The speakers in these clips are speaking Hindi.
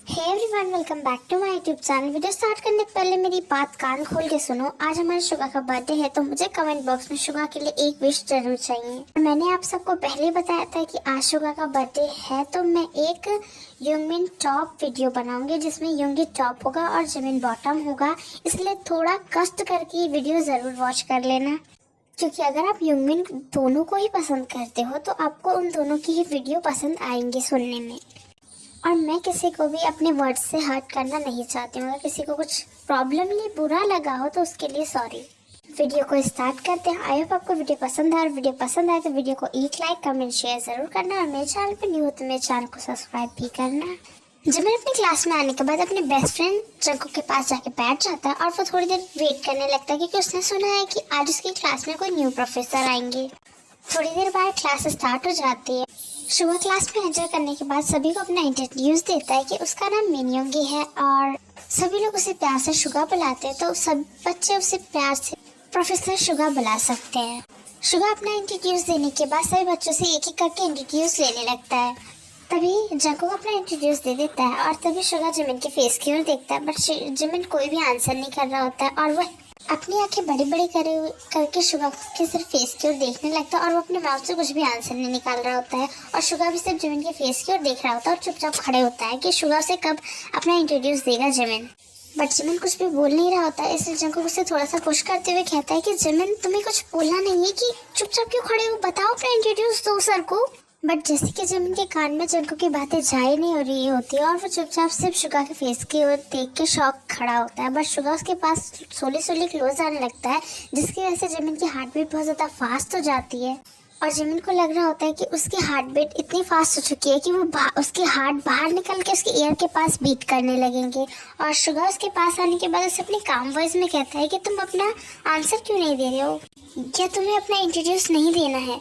Hey everyone, welcome back to my YouTube channel. Video start करने से पहले मेरी बात कान खोल के सुनो। आज हमारे शुगा का बर्थडे है, तो मुझे कमेंट बॉक्स में शुगा के लिए एक विश जरूर चाहिए। मैंने आप सबको पहले ही बताया था कि आज शुगा का बर्थडे है, तो मैं एक योंगमिन टॉप वीडियो बनाऊंगी जिसमें योंगी टॉप होगा और जिमिन बॉटम होगा। इसलिए थोड़ा कष्ट करके वीडियो जरूर वॉच कर लेना, क्योंकि अगर आप योंगमिन दोनों को ही पसंद करते हो तो आपको उन दोनों की ही वीडियो पसंद आएंगे सुनने में। और मैं किसी को भी अपने वर्ड्स से हर्ट करना नहीं चाहती हूँ। अगर किसी को कुछ प्रॉब्लम या बुरा लगा हो तो उसके लिए सॉरी। वीडियो को स्टार्ट करते हैं। आई होप आपको वीडियो पसंद आए, और वीडियो पसंद आए तो वीडियो को एक लाइक कमेंट शेयर जरूर करना, और मेरे चैनल पर न्यू हो तो मेरे चैनल को सब्सक्राइब भी करना। जब मैं अपनी क्लास में आने के बाद अपने बेस्ट फ्रेंड जंको के पास जाके बैठ जाता है और वो थोड़ी देर वेट करने लगता है, क्योंकि उसने सुना है कि आज उसकी क्लास में कोई न्यू प्रोफेसर आएंगे। थोड़ी देर बाद क्लास स्टार्ट हो जाती है। शुगा क्लास में एंटर करने के बाद सभी को अपना इंट्रोड्यूस देता है कि उसका नाम मिन योंगी है, और सभी लोग उसे प्यार से शुगा बुलाते हैं, तो सब बच्चे उसे प्यार से प्रोफेसर शुगा बुला सकते हैं। शुगा अपना इंट्रोड्यूस देने के बाद सभी बच्चों से एक एक करके इंट्रोड्यूस लेने लगता है। तभी जंको अपना इंट्रोड्यूस दे देता है, और तभी शुगा जिमिन के फेस की ओर देखता है, बट जिमिन कोई भी आंसर नहीं कर रहा होता है, और वह अपनी आंखें बड़ी बड़ी करके शुगा के सिर्फ फेस की ओर देखने लगता है, और वो अपने माउथ से कुछ भी आंसर नहीं निकाल रहा होता है। और शुगा भी सिर्फ जिमिन के फेस की ओर देख रहा होता है और चुपचाप खड़े होता है कि शुगा से कब अपना इंट्रोड्यूस देगा जिमिन। बट जिमिन कुछ भी बोल नहीं रहा होता है, इसलिए जंको उसे थोड़ा सा पुश करते हुए कहता है कि जिमिन, तुम्हें कुछ बोलना नहीं है कि चुपचाप क्यों खड़े हो, बताओ अपना इंट्रोड्यूस दो सर को। बट जैसे कि जिमिन के कान में जंको की बातें जा ही नहीं हो रही होती है, और वो चुपचाप सिर्फ शुगा के फेस की ओर देख के शॉक खड़ा होता है। बट शुगा उसके पास सोली सोली क्लोज आने लगता है, जिसकी वजह से जिमिन की हार्ट बीट बहुत ज़्यादा फास्ट हो जाती है, और जिमिन को लग रहा होता है कि उसकी हार्ट बीट इतनी फास्ट हो चुकी है कि वो उसकी हार्ट बाहर निकल के उसके ईयर के पास बीट करने लगेंगे। और शुगा उसके पास आने के बाद उसे अपनी काम वॉइस में कहता है कि तुम अपना आंसर क्यों नहीं दे रहे हो, क्या तुम्हें अपना इंट्रोड्यूस नहीं देना है।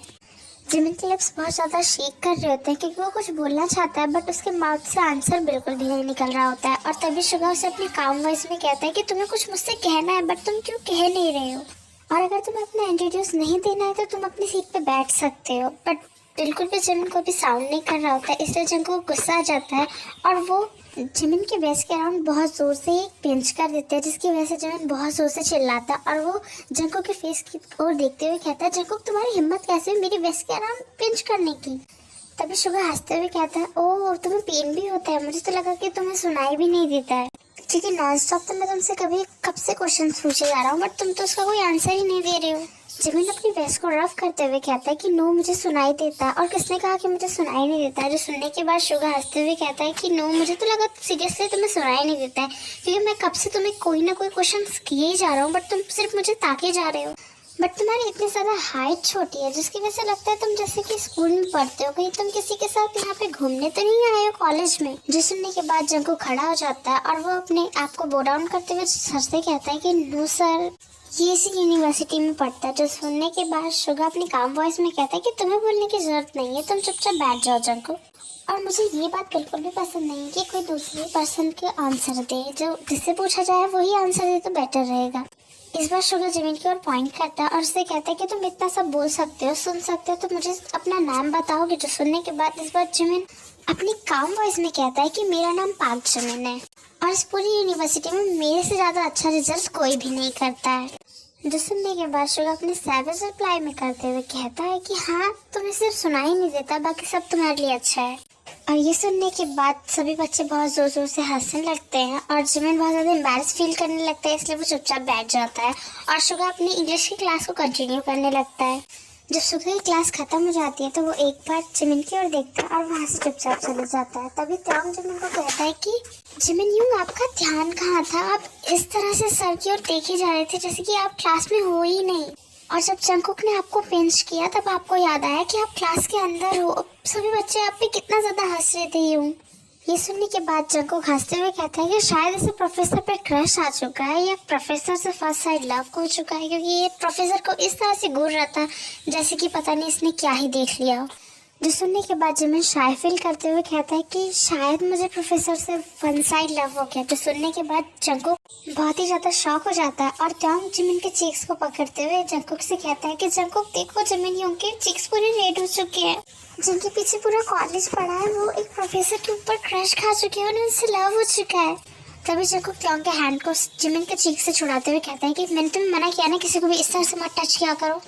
जिमिन के लिप्स बहुत ज़्यादा शेक कर रहे होते हैं, क्योंकि वो कुछ बोलना चाहता है, बट उसके माउथ से आंसर बिल्कुल भी नहीं निकल रहा होता है। और तभी शुगा उसे अपनी काम वॉइस में कहता है कि तुम्हें कुछ मुझसे कहना है, बट तुम क्यों कह नहीं रहे हो, और अगर तुम्हें अपना इंट्रोड्यूस नहीं देना है तो तुम अपनी सीट पे बैठ सकते हो। बट बिल्कुल भी जिमिन को भी साउंड नहीं कर रहा होता है, इसलिए जिनको गुस्सा आ जाता है, और वो जिमिन के बेस के अराउंड बहुत जोर से एक पिंच कर देते हैं, जिसकी वजह से जिमिन बहुत जोर से चिल्लाता है, और वो जंको के फेस की ओर देखते हुए कहता है, जंको तुम्हारी हिम्मत कैसे हुई मेरी बेस के अराउंड पिंच करने की। तभी शुगा हंसते हुए कहता है, ओह तुम्हें पेन भी होता है, मुझे तो लगा कि तुम्हें सुनाई भी नहीं देता है, क्योंकि नॉन स्टॉप तो मैं तुमसे कब से क्वेश्चन पूछे जा रहा हूँ, बट तुम तो उसका कोई आंसर ही नहीं दे रहे हो। जिमिन अपनी बेस को रफ करते हुए कहता है कि नो, मुझे सुनाई देता है, और किसने कहा कि मुझे सुनाई नहीं देता है। जो सुनने के बाद शुगा हंसते हुए कहता है कि नो, मुझे तो लगा सीरियसली तुम्हें सुनाई नहीं देता है, क्योंकि मैं कब से तुम्हें कोई ना कोई क्वेश्चन किए ही जा रहा हूँ, बट तुम सिर्फ मुझे ताके जा रहे हो। बट तुम्हारी इतनी ज़्यादा हाइट छोटी है, जिसकी वजह से लगता है तुम जैसे कि स्कूल में पढ़ते हो, कहीं तुम किसी के साथ यहाँ पे घूमने तो नहीं आए हो कॉलेज में। जो सुनने के बाद जंको खड़ा हो जाता है, और वो अपने आप को बो डाउन करते हुए सर से कहता है कि नो सर, ये इसी यूनिवर्सिटी में पढ़ता है। जो सुनने के बाद शुगा अपनी काम वॉइस में कहता है कि तुम्हें बोलने की जरूरत नहीं है, तुम चुपचाप बैठ जाओ जंको। और मुझे ये बात बिल्कुल भी पसंद नहीं है कि कोई दूसरे पर्सन के आंसर दे, जो जिससे पूछा जाए वही आंसर दे तो बेटर रहेगा। इस बार शुगा जिमिन की ओर पॉइंट करता है और उससे कहता है कि तुम इतना सब बोल सकते हो, सुन सकते हो, तो मुझे अपना नाम बताओगे। जो सुनने के बाद इस बार जिमिन अपनी काम वॉइस में कहता है कि मेरा नाम पाक जिमिन है, और इस पूरी यूनिवर्सिटी में मेरे से ज़्यादा अच्छा रिजल्ट कोई भी नहीं करता है। जो सुनने के बाद शुगा अपने सैवेज रिप्लाई में करते हुए कहता है कि हाँ, तुम्हें सिर्फ सुनाई नहीं देता, बाकी सब तुम्हारे लिए अच्छा है। और ये सुनने के बाद सभी बच्चे बहुत जोर जोर से हंसने लगते हैं, और जिमिन बहुत ज़्यादा एम्बैरस फील करने लगता है, इसलिए वो चुपचाप बैठ जाता है, और शुगा अपनी इंग्लिश की क्लास को कंटिन्यू करने लगता है। जब शुगा की क्लास खत्म हो जाती है तो वो एक बार जिमिन की ओर देखता है और वहाँ से चुपचाप चले जाता है। तभी त्योंग जिमिन को कहता है कि जिमिन, यूं आपका ध्यान कहाँ था, आप इस तरह से सर की ओर देखे जा रहे थे जैसे कि आप क्लास में हो ही नहीं। और जब जंकुक ने आपको पिंच किया तब आपको याद आया कि आप क्लास के अंदर हो। अब सभी बच्चे आप पे कितना ज्यादा हंस रहे थे यूं। ये सुनने के बाद जंकुक हंसते हुए कहता है कि शायद इसे प्रोफेसर पे क्रश आ चुका है, या प्रोफेसर से फर्स्ट साइड लव हो चुका है, क्योंकि ये प्रोफेसर को इस तरह से घूर रहा था जैसे कि पता नहीं इसने क्या ही देख लिया हो। जो सुनने के बाद जिमिन शाय फील करते हुए कहता है कि शायद मुझे प्रोफेसर से वन साइड लव हो गया। जो सुनने के बाद जंकुक बहुत ही ज्यादा शॉक हो जाता है और त्योंग जिमिन के चीक्स को पकड़ते हुए जंकुक से कहता है कि जंकुक देखो, जिमिन योंग के चीक्स पूरे रेड हो चुके हैं। जिनके पीछे पूरा कॉलेज पड़ा है वो एक प्रोफेसर के ऊपर क्रश खा चुके हैं और उनसे लव हो चुका है। तभी जंकुक त्योंग के हैंड को जिमिन के चीक से छुड़ाते हुए कहता है कि मैंने तुम्हें मना किया ना, किसी को भी इस तरह से मत टच किया करो।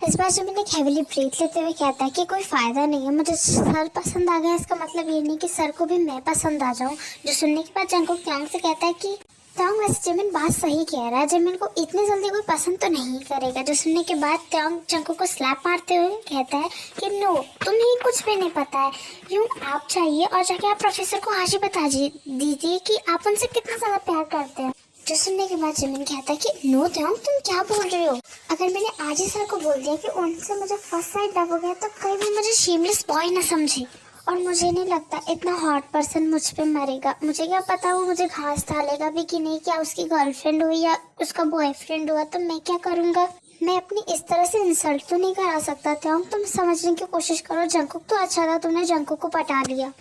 इस बार जिमिन एक हेविली ब्रीथ लेते हुए कहता है कि कोई फायदा नहीं है, मुझे सर पसंद आ गया, इसका मतलब ये नहीं कि सर को भी मैं पसंद आ जाऊं। जो सुनने के बाद जंकुक त्योंग से कहता है कि त्योंग वैसे जिमिन बात सही कह रहा है, जिमिन को इतनी जल्दी कोई पसंद तो नहीं करेगा। जो सुनने के बाद त्योंग जंकुक को स्लैप मारते हुए कहता है कि नो, तुम्हें कुछ भी नहीं पता है। यूं आप चाहिए और जाके आप प्रोफेसर को आज ही बता दीजिए कि आप उनसे कितना ज्यादा प्यार करते हैं। जो सुनने के बाद जिमिन कहता है कि नो त्योंग, तुम क्या बोल रहे हो? अगर मैंने आज ही सर को बोल दिया कि उनसे मुझे फर्स्ट साइड लव हो गया तो कहीं भी मुझे शेमलेस बॉय ना समझे। और मुझे नहीं लगता इतना हॉट पर्सन मुझ पे मरेगा। मुझे क्या पता वो मुझे घास डालेगा भी कि नहीं, क्या उसकी गर्लफ्रेंड हुई या उसका बॉयफ्रेंड हुआ तो मैं क्या करूँगा? मैं अपनी इस तरह से इंसल्ट तो नहीं करा सकता। त्योंग तुम समझने की कोशिश करो, जंकुक तो अच्छा था, तुमने जंकुक को पटा लिया।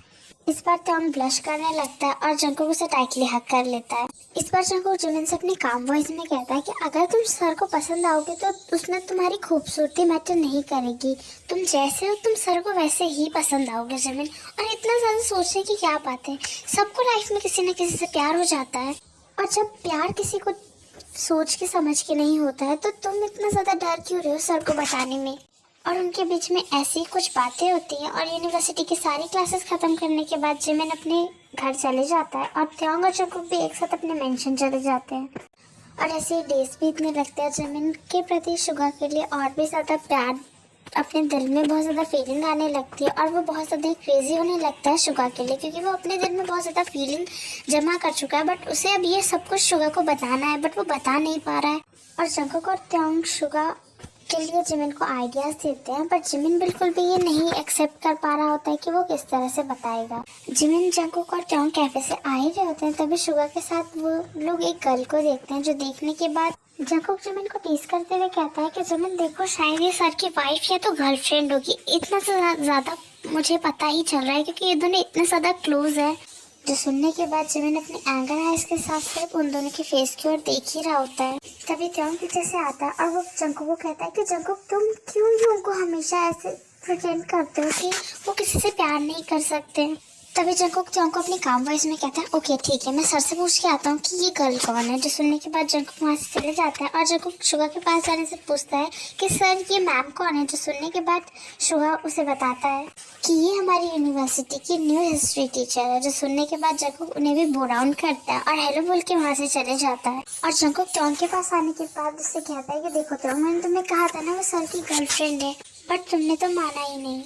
इस बार त्योंग ब्लश करने लगता है और जंकुक उसे टाइटली हक कर लेता है। इस बार जंकुक जिमिन से अपनी काम वॉइस में कहता है कि अगर तुम सर को पसंद आओगे तो उसमें तुम्हारी खूबसूरती मैटर नहीं करेगी। तुम जैसे हो तुम सर को वैसे ही पसंद आओगे जिमिन। और इतना ज्यादा सोचने की क्या बात है, सबको लाइफ में किसी न किसी से प्यार हो जाता है। और जब प्यार किसी को सोच के समझ के नहीं होता है तो तुम इतना ज्यादा डर क्यों रहे हो सर को बताने में? और उनके बीच में ऐसी कुछ बातें होती हैं और यूनिवर्सिटी की सारी क्लासेस खत्म करने के बाद जिमिन अपने घर चले जाता है और त्योंग और जंकुक भी एक साथ अपने मेंशन चले जाते हैं। और ऐसे डेज बीतने लगते हैं। जिमिन के प्रति शुगा के लिए और भी ज़्यादा प्यार, अपने दिल में बहुत ज़्यादा फीलिंग आने लगती है और वो बहुत ज़्यादा क्रेजी होने लगता है शुगा के लिए, क्योंकि वो अपने दिल में बहुत ज़्यादा फीलिंग जमा कर चुका है। बट उसे अब ये सब कुछ शुगा को बताना है, बट वो बता नहीं पा रहा है। और जंकुक और त्योंग शुगा के लिए जिमिन को आइडियाज देते हैं, पर जिमिन बिल्कुल भी ये नहीं एक्सेप्ट कर पा रहा होता है कि वो किस तरह से बताएगा। जिमिन जंकुक और त्योंग कैफे से आ ही रहे होते हैं तभी शुगा के साथ वो लोग एक गर्ल को देखते हैं। जो देखने के बाद जंकुक जिमिन को टीज करते हुए कहता है कि जिमिन देखो, शायद ये सर की वाइफ या तो गर्लफ्रेंड होगी। इतना ज्यादा मुझे पता ही चल रहा है क्योंकि ये दोनों इतने ज्यादा क्लोज है। जो सुनने के बाद जिमिन अपनी एंगर आइज के साथ सिर्फ उन दोनों के फेस की ओर देख ही रहा होता है। तभी त्योंग पीछे से आता है और वो जंकुक को कहता है कि जंकुक, तुम क्यों उनको हमेशा ऐसे प्रिटेंड करते हो कि वो किसी से प्यार नहीं कर सकते? तभी जंकुक त्योंग को अपनी काम वॉइस में कहता है ओके ठीक है, मैं सर से पूछ के आता हूँ कि ये गर्ल कौन है। जो सुनने के बाद जंकुक वहाँ से चले जाता है और जंकुक शुगा के पास जाने से पूछता है कि सर ये मैम कौन है। जो सुनने के बाद शुगा उसे बताता है कि ये हमारी यूनिवर्सिटी की न्यू हिस्ट्री टीचर है। जो सुनने के बाद जंकुक उन्हें भी बो डाउन करता है और हेलो बोल के वहाँ से चले जाता है। और जंकुक त्योंग के पास आने के बाद उससे कहता है कि देखो त्योंग, मैंने तुम्हें कहा था ना वो सर की गर्लफ्रेंड है, बट तुमने तो माना ही नहीं।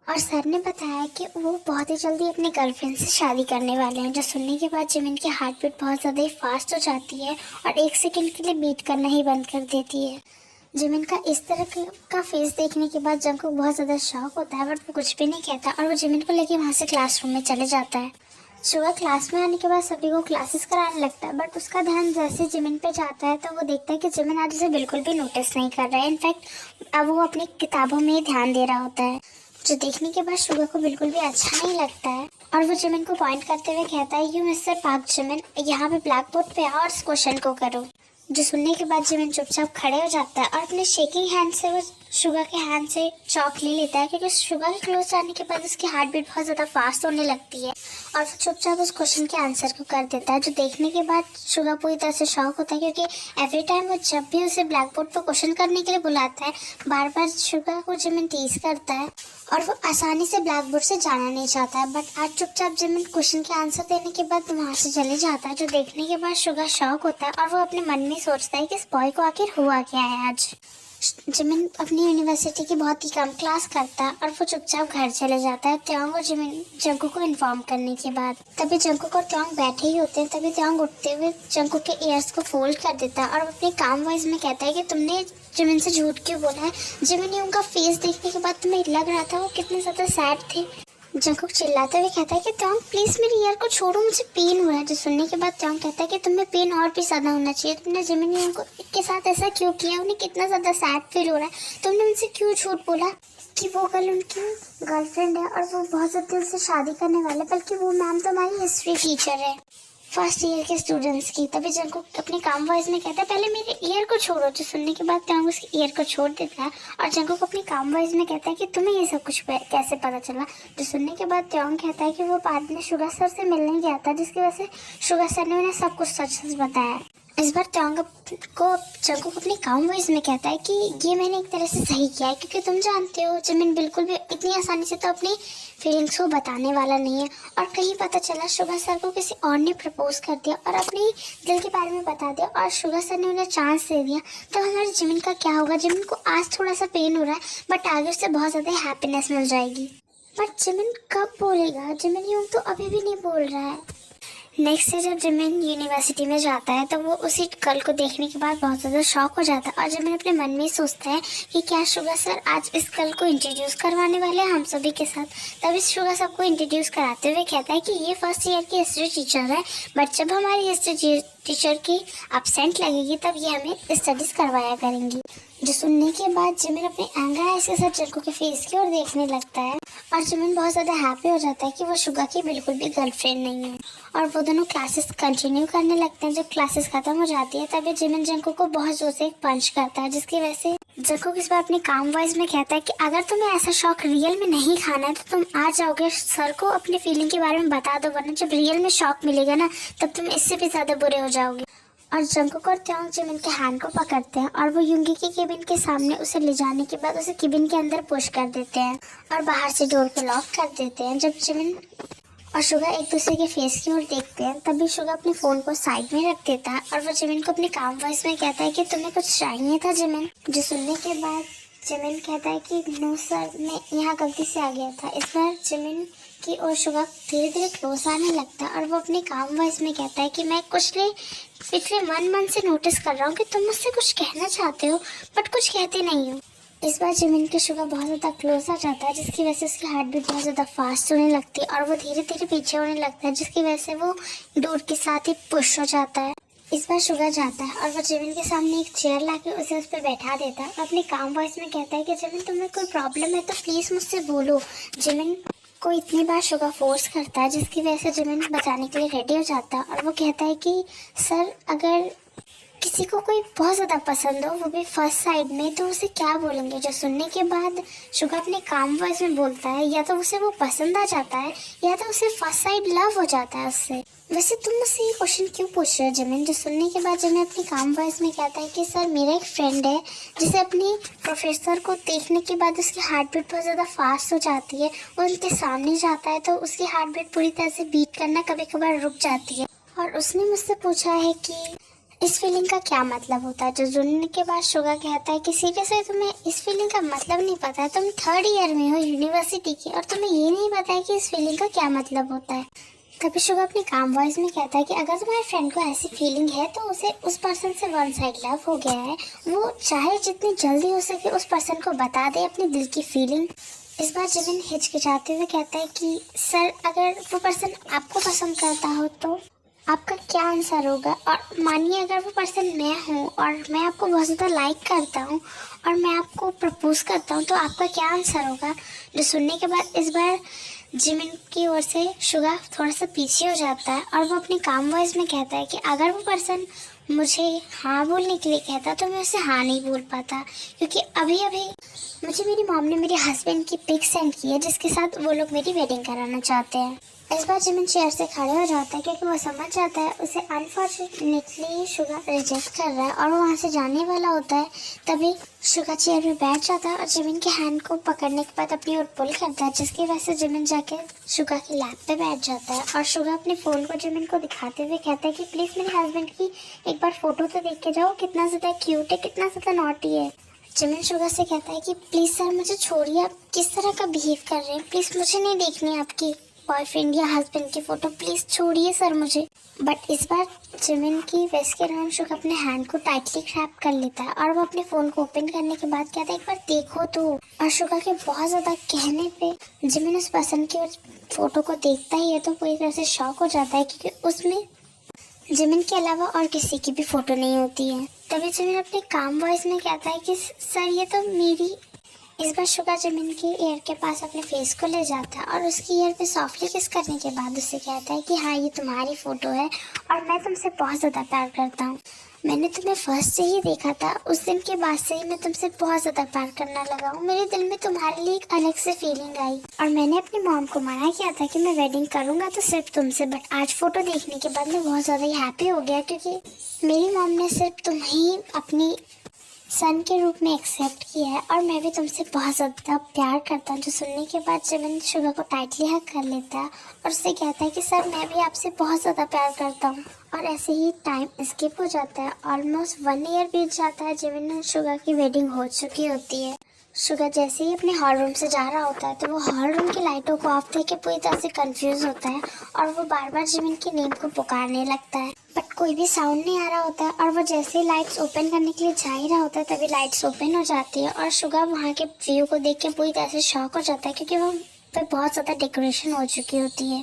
और सर ने बताया कि वो बहुत ही जल्दी अपनी गर्लफ्रेंड से शादी करने वाले हैं। जो सुनने के बाद जिमिन की हार्ट बीट बहुत ज़्यादा ही फास्ट हो जाती है और एक सेकंड के लिए बीट करना ही बंद कर देती है। जिमिन का इस तरह का फेस देखने के बाद जंकुक बहुत ज़्यादा शॉक होता है, बट वो कुछ भी नहीं कहता और वो जिमिन को लेके वहाँ से क्लासरूम में चले जाता है। शुगा क्लास में आने के बाद सभी को क्लासेस कराने लगता है, बट उसका ध्यान जैसे जिमिन पे जाता है तो वो देखता है कि जिमिन आज उसे बिल्कुल भी नोटिस नहीं कर रहा है। इनफैक्ट अब वो अपनी किताबों में ही ध्यान दे रहा होता है, जो देखने के बाद शुगा को बिल्कुल भी अच्छा नहीं लगता है। और वो जिमिन को पॉइंट करते हुए कहता है यू मिस्टर पार्क जिमिन, यहाँ पे ब्लैक बोर्ड पे आओ और इस क्वेश्चन को करो। जो सुनने के बाद जिमिन चुपचाप खड़े हो जाता है और अपने शेकिंग हैंड से वो शुगा के हैंड से चॉक ले लेता है, क्योंकि शुगा के क्लोज जाने के बाद उसकी हार्ट बीट बहुत ज़्यादा फास्ट होने लगती है और वो चुपचाप उस क्वेश्चन के आंसर को कर देता है। जो देखने के बाद शुगा पूरी तरह से शॉक होता है, क्योंकि एवरी टाइम वो जब भी उसे ब्लैक बोर्ड पर क्वेश्चन करने के लिए बुलाता है बार बार शुगा को जिमिन टीज करता है और वो आसानी से ब्लैक बोर्ड से जाना नहीं चाहता है। बट आज चुपचाप जिमिन क्वेश्चन के आंसर देने के बाद वहाँ से चले जाता है। जो देखने के बाद शुगा शॉक होता है और वो अपने मन में सोचता है कि इस बॉय को आखिर हुआ क्या है आज। जिमिन अपनी यूनिवर्सिटी की बहुत ही कम क्लास करता है और वो चुपचाप घर चले जाता है त्योंग और जिमिन जंकुक को इन्फॉर्म करने के बाद। तभी जंकुक और त्योंग बैठे ही होते हैं, तभी त्योंग उठते हुए जंकुक के ईयर्स को फोल्ड कर देता है और अपनी काम वॉइस में कहता है कि तुमने जिमिन से झूठ क्यों बोला है? जिमिन ने उनका फेस देखने के बाद तुम्हें लग रहा था वो कितने ज्यादा सैड थे। जंकुक चिल्लाते हुए कहता है कि त्योंग प्लीज मेरे ईयर को छोड़ो, मुझे पेन हो रहा है। जो सुनने के बाद त्योंग कहता है कि तुम्हें पेन और भी ज्यादा होना चाहिए, तुमने जिमिन के साथ ऐसा क्यों किया? उन्हें कितना ज्यादा सैड फील हो रहा है, तुमने उनसे क्यों झूठ बोला? कि वो कल उनकी गर्लफ्रेंड है और वो बहुत ज़्यादा दिल से शादी करने वाले, बल्कि वो मैम तो हमारी हिस्ट्री टीचर है फर्स्ट ईयर के स्टूडेंट्स की। तभी जंगकुक अपनी काम वॉइस में कहता है पहले मेरे ईयर को छोड़ो, जो सुनने के बाद टांग उसके ईयर को छोड़ देता है। और जंगकुक अपनी काम वॉइस में कहता है कि तुम्हें ये सब कुछ कैसे पता चला, जो सुनने के बाद ट्योंग कहता है कि वो बाद में शुगा सर से मिलने गया था, जिसकी वजह से शुगा सर ने उन्हें सब कुछ सच सच बताया। इस बार ट्योंग को जंगकुक अपनी काम वॉइस में कहता है कि ये मैंने एक तरह से सही किया है, क्योंकि तुम जानते हो जिमिन बिल्कुल भी इतनी आसानी से तो अपनी फीलिंग्स को बताने वाला नहीं है। और कहीं पता चला शुगा सर को किसी और ने प्रपोज कर दिया और अपनी दिल के बारे में बता दिया और शुगा सर ने उन्हें चांस दे दिया, तो हमारे जिमिन का क्या होगा। जिमिन को आज थोड़ा सा पेन हो रहा है, बट आगे उससे बहुत ज़्यादा हैप्पीनेस मिल जाएगी। बट जिमिन कब बोलेगा, जिमिन यूं तो अभी भी नहीं बोल रहा है। नेक्स्ट से जब जिमिन यूनिवर्सिटी में जाता है तो वो उसी कल को देखने के बाद बहुत ज़्यादा शॉक हो जाता है और जिमिन अपने मन में सोचता है कि क्या शुगा सर आज इस कल को इंट्रोड्यूस करवाने वाले हैं हम सभी के साथ। तभी शुगा सबको इंट्रोड्यूस कराते हुए कहता है कि ये फर्स्ट ईयर की हिस्ट्री टीचर है, बट जब हमारी हिस्ट्री टीचर की एब्सेंट लगेगी तब ये हमें स्टडीज करवाया करेंगी। जो सुनने के बाद जिमिन अपने एंगर आइज के साथ जंगकुक के फेस की ओर देखने लगता है और जिमिन बहुत ज़्यादा हैप्पी हो जाता है कि वो शुगा की बिल्कुल भी गर्लफ्रेंड नहीं है। और वो दोनों क्लासेस कंटिन्यू करने लगते हैं। जब क्लासेस खत्म हो जाती है तभी जिमिन जंगकुक को बहुत जोर से एक पंच करता है, जिसकी वजह से जंगकुक इस बार अपनी काम वॉइस में कहता है कि अगर तुम्हें ऐसा शौक रियल में नहीं खाना है तो तुम आ जाओगे सर को अपनी फीलिंग के बारे में बता दो, वरना जब रियल में शौक मिलेगा ना तब तुम इससे भी ज़्यादा बुरे हो जाओगे। और जंगकुक और ट्योंग जिमिन के हैंड को पकड़ते हैं और वो युंगी की केबिन के सामने उसे ले जाने के बाद उसे केबिन के अंदर पुश कर देते हैं और बाहर से डोर को लॉक कर देते हैं। जब जिमिन और शुगा एक दूसरे के फेस की ओर देखते हैं तभी शुगा अपने फ़ोन को साइड में रख देता है और वो जिमिन को अपनी काम वॉइस में कहता है कि तुम्हें कुछ चाहिए था जिमिन। जो सुनने के बाद जिमिन कहता है कि नो सर, मैं यहाँ गलती से आ गया था। इस बार जिमिन की और शुगा धीरे धीरे क्लोज आने लगता है और वो अपनी काम वॉइस में कहता है कि मैं पिछले 1 मंथ से नोटिस कर रहा हूँ कि तुम मुझसे कुछ कहना चाहते हो बट कुछ कहते नहीं हो। इस बार जिमिन के शुगा बहुत ज़्यादा क्लोज आ जाता है, जिसकी वजह से उसकी हार्ट बीट बहुत ज़्यादा फास्ट होने लगती है और वो धीरे धीरे पीछे होने लगता है, जिसकी वजह से वो डोर के साथ ही पुश हो जाता है। इस बार शुगा जाता है और वो जिमिन के सामने एक चेयर लाके उसे उस पर बैठा देता है और अपनी काम वॉइस में कहता है कि जिमिन तुम्हें कोई प्रॉब्लम है तो प्लीज़ मुझसे बोलो। जिमिन को इतनी बार शुगा फोर्स करता है, जिसकी वजह से जिमिन बचाने के लिए रेडी हो जाता है और वो कहता है कि सर अगर किसी को कोई बहुत ज़्यादा पसंद हो, वो भी फर्स्ट साइड में, तो उसे क्या बोलेंगे। जो सुनने के बाद शुगा अपने काम वॉइस में बोलता है या तो उसे वो पसंद आ जाता है या तो उसे फर्स्ट साइड लव हो जाता है उससे। वैसे तुम मुझसे ये क्वेश्चन क्यों पूछ रहे हो जिमिन। जो सुनने के बाद जिमिन अपनी काम वॉइस में कहता है कि सर मेरा एक फ्रेंड है जिसे अपनी प्रोफेसर को देखने के बाद उसकी हार्ट बीट बहुत ज़्यादा फास्ट हो जाती है, वो उनके सामने जाता है तो उसकी हार्ट बीट पूरी तरह से बीट करना कभी कभार रुक जाती है और उसने मुझसे पूछा है कि इस फीलिंग का क्या मतलब होता है। जो सुनने के बाद शुगा कहता है कि सीरियसली तुम्हें इस फीलिंग का मतलब नहीं पता है, तुम 3rd ईयर में हो यूनिवर्सिटी की और तुम्हें ये नहीं पता है कि इस फीलिंग का क्या मतलब होता है। तभी शुगा अपनी काम वॉइस में कहता है कि अगर तुम्हारे फ्रेंड को ऐसी फीलिंग है तो उसे उस पर्सन से वन साइड लव हो गया है, वो चाहे जितनी जल्दी हो सके उस पर्सन को बता दे अपनी दिल की फीलिंग। इस बार जिमिन हिचकिचाते हुए कहता है कि सर अगर वो पर्सन आपको पसंद करता हो तो आपका क्या आंसर होगा, और मानिए अगर वो पर्सन मैं हूँ और मैं आपको बहुत ज़्यादा लाइक करता हूँ और मैं आपको प्रपोज करता हूँ तो आपका क्या आंसर होगा। जो सुनने के बाद इस बार जिमिन की ओर से शुगा थोड़ा सा पीछे हो जाता है और वो अपनी काम वॉइस में कहता है कि अगर वो पर्सन मुझे हाँ बोलने के लिए कहता तो मैं उसे हाँ नहीं बोल पाता, क्योंकि अभी अभी मुझे मेरी मॉम ने मेरे हस्बैंड की पिक सेंड की है जिसके साथ वो लोग मेरी वेडिंग कराना चाहते हैं। इस बार जिमिन चेयर से खड़े हो जाता है क्योंकि वो समझ जाता है उसे अनफॉर्चुनेटली शुगा रिजेक्ट कर रहा है और वो वहाँ से जाने वाला होता है। तभी शुगा चेयर में बैठ जाता है और जिमिन के हैंड को पकड़ने के बाद अपनी ओर पुल करता है, जिसकी वजह से जिमिन जाके शुगा की लैप पे बैठ जाता है और शुगा अपने फ़ोन को जिमिन को दिखाते हुए कहता है कि प्लीज़ मेरे हस्बैंड की एक बार फ़ोटो तो देख के जाओ, कितना ज़्यादा क्यूट है, कितना ज़्यादा नॉटी है। जिमिन शुगा से कहता है कि प्लीज़ सर मुझे छोड़िए, आप किस तरह का बिहेव कर रहे हैं, प्लीज़ मुझे नहीं देखनी आपकी बॉयफ्रेंड या हस्बैंड की फ़ोटो, प्लीज़ छोड़िए सर मुझे। बट इस बार जिमिन की वेस्ट के दौरान शुगा अपने हैंड को टाइटली ग्रैब कर लेता है और वो अपने फ़ोन को ओपन करने के बाद कहता है एक बार देखो तो। और शुगा के बहुत ज़्यादा कहने पे जिमिन उस पर्सन की फ़ोटो को देखता ही है तो पूरी तरह से शॉक हो जाता है क्योंकि उसमें जिमिन के अलावा और किसी की भी फ़ोटो नहीं होती है। तभी जिमिन अपने काम वॉइस में कहता है कि सर ये तो मेरी इस बार शुगा जमीन की ईयर के पास अपने फेस को ले जाता है और उसकी ईयर पे सॉफ्टली किस करने के बाद उससे कहता है कि हाँ ये तुम्हारी फोटो है और मैं तुमसे बहुत ज़्यादा प्यार करता हूँ। मैंने तुम्हें फर्स्ट से ही देखा था, उस दिन के बाद से ही मैं तुमसे बहुत ज़्यादा प्यार करना लगा हूँ। मेरे दिल में तुम्हारे लिए एक अलग से फीलिंग आई और मैंने अपनी मॉम को मना किया था कि मैं वेडिंग करूँगा तो सिर्फ तुमसे, बट आज फोटो देखने के बाद मैं बहुत ज़्यादा ही हैप्पी हो गया क्योंकि मेरी मॉम ने सिर्फ तुम्हें ही अपनी सन के रूप में एक्सेप्ट किया है और मैं भी तुमसे बहुत ज़्यादा प्यार करता हूँ। जो सुनने के बाद जिमिन शुगा को टाइटली हग कर लेता है और उससे कहता है कि सर मैं भी आपसे बहुत ज़्यादा प्यार करता हूँ। और ऐसे ही टाइम स्किप हो जाता है, ऑलमोस्ट 1 ईयर बीत जाता है। जिमिन और शुगा की वेडिंग हो चुकी होती है। शुगा जैसे ही अपने हॉल रूम से जा रहा होता है तो वो हॉल रूम की लाइटों को ऑफ देख के पूरी तरह से कंफ्यूज होता है और वो बार बार जिमिन के नेम को पुकारने लगता है, बट कोई भी साउंड नहीं आ रहा होता है। और वो जैसे ही लाइट्स ओपन करने के लिए जा ही रहा होता है तभी लाइट्स ओपन हो जाती है और शुगा वहाँ के व्यू को देख के पूरी तरह से शॉक हो जाता है क्योंकि वो पे बहुत ज़्यादा डेकोरेशन हो चुकी होती है।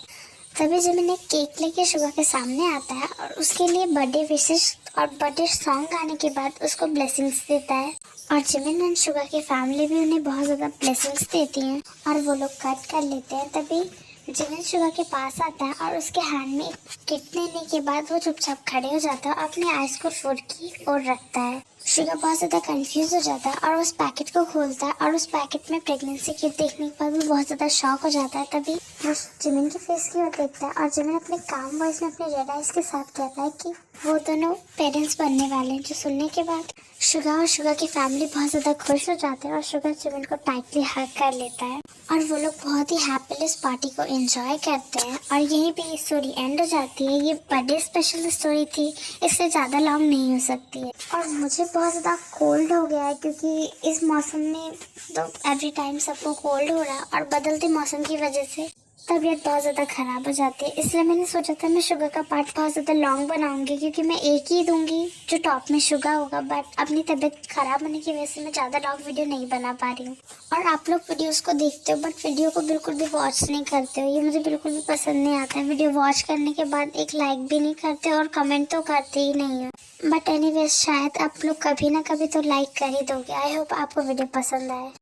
तभी जिमिन एक केक लेके शुगा के सामने आता है और उसके लिए बर्थडे विशेष और बर्थडे सॉन्ग गाने के बाद उसको ब्लेसिंग्स देता है और जिमिन एंड शुगा की फैमिली भी उन्हें बहुत ज़्यादा ब्लेसिंग्स देती हैं और वो लोग कट कर लेते हैं। तभी जिमिन शुगा के पास आता है और उसके हैंड में एक किट लेने के बाद वो चुपचाप खड़े हो जाता है और अपने आइस को फूड की ओर रखता है। शुगा बहुत ज़्यादा कंफ्यूज हो जाता है और उस पैकेट को खोलता है और उस पैकेट में प्रेगनेंसी किट देखने के बाद वो बहुत ज़्यादा शॉक हो जाता है। तभी वो जिमिन के फेस की ओर देखता है और जिमिन अपने काम वॉइस में अपने रेड आइस के साथ कहता है कि वो दोनों पेरेंट्स बनने वाले हैं। जो सुनने के बाद शुगा और शुगा की फैमिली बहुत ज़्यादा खुश हो जाते हैं और शुगा जिमिन को टाइटली हग कर लेता है और वो लोग बहुत ही हैप्पीली इस पार्टी को एंजॉय करते हैं। और यहीं पे ये स्टोरी एंड हो जाती है। ये बर्थडे स्पेशल स्टोरी थी, इससे ज़्यादा लॉन्ग नहीं हो सकती है। और मुझे बहुत ज़्यादा कोल्ड हो गया है क्योंकि इस मौसम में तो एवरी टाइम सबको कोल्ड हो रहा है और बदलते मौसम की वजह से तबीयत बहुत ज़्यादा ख़राब हो जाती है। इसलिए मैंने सोचा था मैं शुगर का पार्ट बहुत ज़्यादा लॉन्ग बनाऊंगी क्योंकि मैं एक ही दूंगी जो टॉप में शुगर होगा, बट अपनी तबीयत ख़राब होने की वजह से मैं ज़्यादा लॉन्ग वीडियो नहीं बना पा रही हूँ। और आप लोग वीडियोस को देखते हो बट वीडियो को बिल्कुल भी वॉच नहीं करते हो, ये मुझे बिल्कुल भी पसंद नहीं आता है। वीडियो वॉच करने के बाद एक लाइक भी नहीं करते और कमेंट तो करते ही नहीं हो। बट एनीवेज शायद आप लोग कभी ना कभी तो लाइक कर ही दोगे। आई होप आपको वीडियो पसंद आए।